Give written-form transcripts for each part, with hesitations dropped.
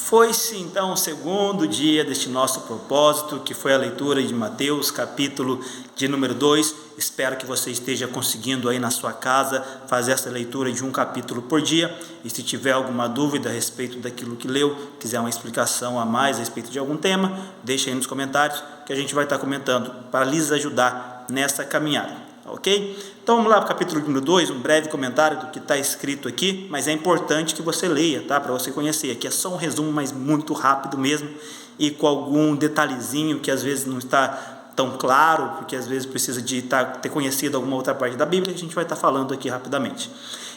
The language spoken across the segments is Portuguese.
Foi-se então o segundo dia deste nosso propósito, que foi a leitura de Mateus, capítulo de número 2. Espero que você esteja conseguindo aí na sua casa fazer essa leitura de um capítulo por dia. E se tiver alguma dúvida a respeito daquilo que leu, quiser uma explicação a mais a respeito de algum tema, deixe aí nos comentários que a gente vai estar comentando para lhes ajudar nessa caminhada. Ok? Então vamos lá para o capítulo número 2, um breve comentário do que está escrito aqui, mas é importante que você leia, tá? Para você conhecer. Aqui é só um resumo, mas muito rápido mesmo, e com algum detalhezinho que às vezes não está tão claro, porque às vezes precisa de ter conhecido alguma outra parte da Bíblia, que a gente vai estar falando aqui rapidamente.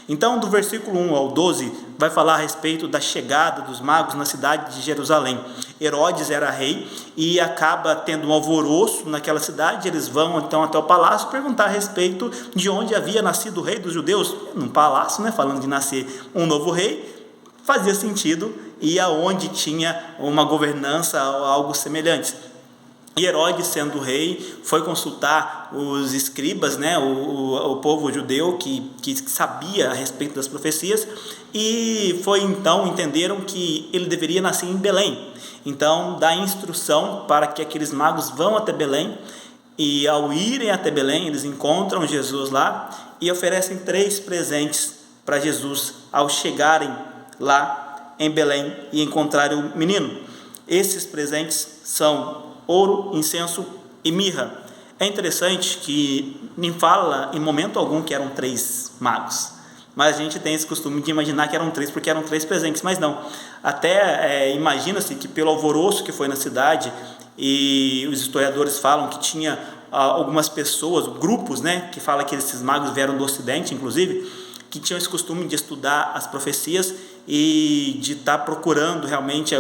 Então, do versículo 1 ao 12, vai falar a respeito da chegada dos magos na cidade de Jerusalém. Herodes era rei e acaba tendo um alvoroço naquela cidade. Eles vão então até o palácio perguntar a respeito de onde havia nascido o rei dos judeus. Num palácio, né, falando de nascer um novo rei, fazia sentido, e aonde tinha uma governança, algo semelhante. E Herodes, sendo rei, foi consultar os escribas, né, o povo judeu que sabia a respeito das profecias, e entenderam que ele deveria nascer em Belém. Então dá instrução para que aqueles magos vão até Belém, e ao irem até Belém, eles encontram Jesus lá e oferecem 3 presentes para Jesus ao chegarem lá em Belém e encontrarem o menino. Esses presentes são ouro, incenso e mirra. É interessante que nem fala em momento algum que eram 3 magos, mas a gente tem esse costume de imaginar que eram 3 porque eram 3 presentes, mas não. Até imagina-se que pelo alvoroço que foi na cidade, e os historiadores falam que tinha algumas pessoas, grupos, né, que falam que esses magos vieram do Ocidente, inclusive, que tinham esse costume de estudar as profecias e de estar procurando realmente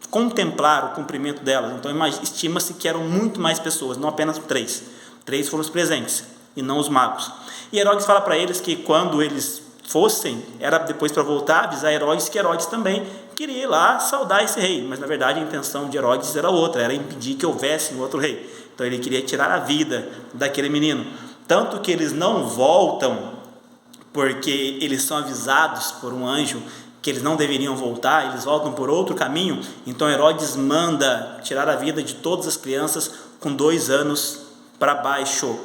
contemplar o cumprimento delas. Então estima-se que eram muito mais pessoas, não apenas 3. 3 foram os presentes e não os magos. E Herodes fala para eles que quando eles fossem, era depois para voltar, avisar Herodes que Herodes também queria ir lá saudar esse rei, mas na verdade a intenção de Herodes era outra, era impedir que houvesse um outro rei. Então ele queria tirar a vida daquele menino. Tanto que eles não voltam porque eles são avisados por um anjo que eles não deveriam voltar, eles voltam por outro caminho. Então Herodes manda tirar a vida de todas as crianças com 2 anos para baixo.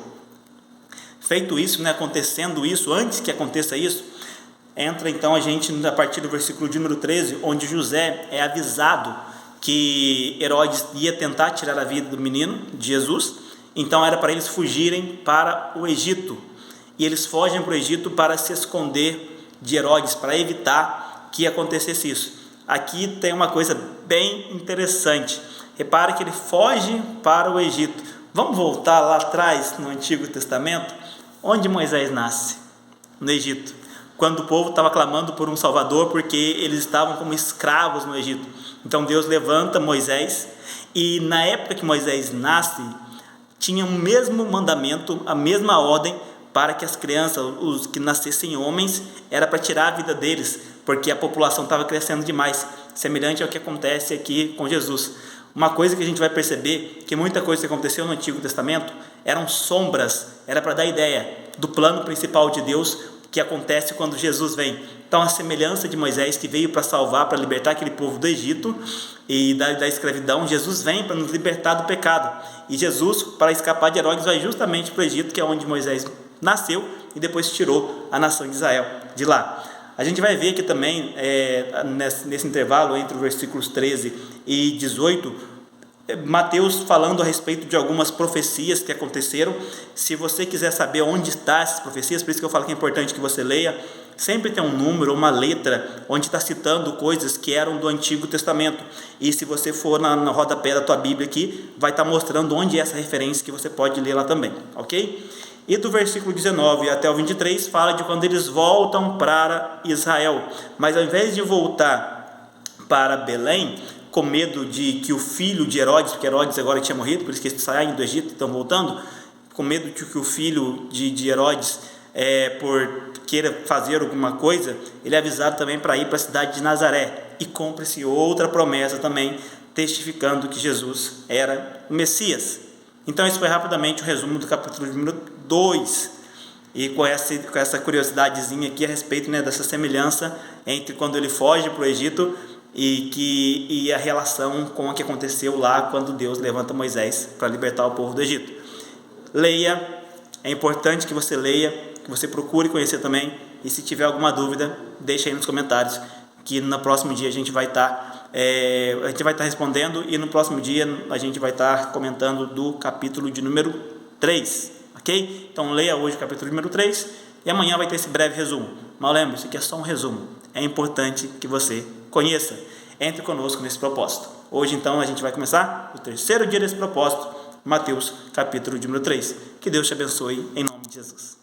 Feito isso, né, acontecendo isso, antes que aconteça isso, entra então a gente a partir do versículo de número 13, onde José é avisado que Herodes ia tentar tirar a vida do menino, de Jesus. Então era para eles fugirem para o Egito, e eles fogem para o Egito para se esconder de Herodes, para evitar que acontecesse isso. Aqui tem uma coisa bem interessante. Repare que ele foge para o Egito. Vamos voltar lá atrás no Antigo Testamento, onde Moisés nasce, no Egito, quando o povo estava clamando por um Salvador, porque eles estavam como escravos no Egito. Então Deus levanta Moisés, e na época que Moisés nasce, tinha o mesmo mandamento, a mesma ordem, para que as crianças, os que nascessem homens, era para tirar a vida deles, porque a população estava crescendo demais, semelhante ao que acontece aqui com Jesus. Uma coisa que a gente vai perceber, que muita coisa que aconteceu no Antigo Testamento eram sombras, era para dar ideia do plano principal de Deus, que acontece quando Jesus vem. Então a semelhança de Moisés, que veio para salvar, para libertar aquele povo do Egito e da escravidão, Jesus vem para nos libertar do pecado. E Jesus, para escapar de Herodes, vai justamente para o Egito, que é onde Moisés nasceu, e depois tirou a nação de Israel de lá. A gente vai ver aqui também, nesse intervalo entre os versículos 13 e 18, Mateus falando a respeito de algumas profecias que aconteceram. Se você quiser saber onde estão essas profecias, por isso que eu falo que é importante que você leia, sempre tem um número, uma letra, onde está citando coisas que eram do Antigo Testamento. E se você for na rodapé da tua Bíblia aqui, vai estar mostrando onde é essa referência, que você pode ler lá também, ok? E do versículo 19 até o 23 fala de quando eles voltam para Israel, mas ao invés de voltar para Belém, com medo de que o filho de Herodes, porque Herodes agora tinha morrido, por isso que eles saem do Egito e estão voltando, com medo de que o filho de Herodes, por queira fazer alguma coisa, ele é avisado também para ir para a cidade de Nazaré, e cumpre-se outra promessa também, testificando que Jesus era o Messias. Então esse foi rapidamente o resumo do capítulo número 2, e com essa curiosidadezinha aqui a respeito, né, dessa semelhança entre quando ele foge para o Egito e a relação com o que aconteceu lá quando Deus levanta Moisés para libertar o povo do Egito. Leia, é importante que você leia, que você procure conhecer também, e se tiver alguma dúvida, deixe aí nos comentários, que no próximo dia a gente vai estar respondendo, e no próximo dia a gente vai estar comentando do capítulo de número 3, ok? Então leia hoje o capítulo número 3, e amanhã vai ter esse breve resumo. Mas lembre, isso aqui é só um resumo, é importante que você conheça. Entre conosco nesse propósito. Hoje então a gente vai começar o terceiro dia desse propósito, Mateus capítulo de número 3. Que Deus te abençoe em nome de Jesus.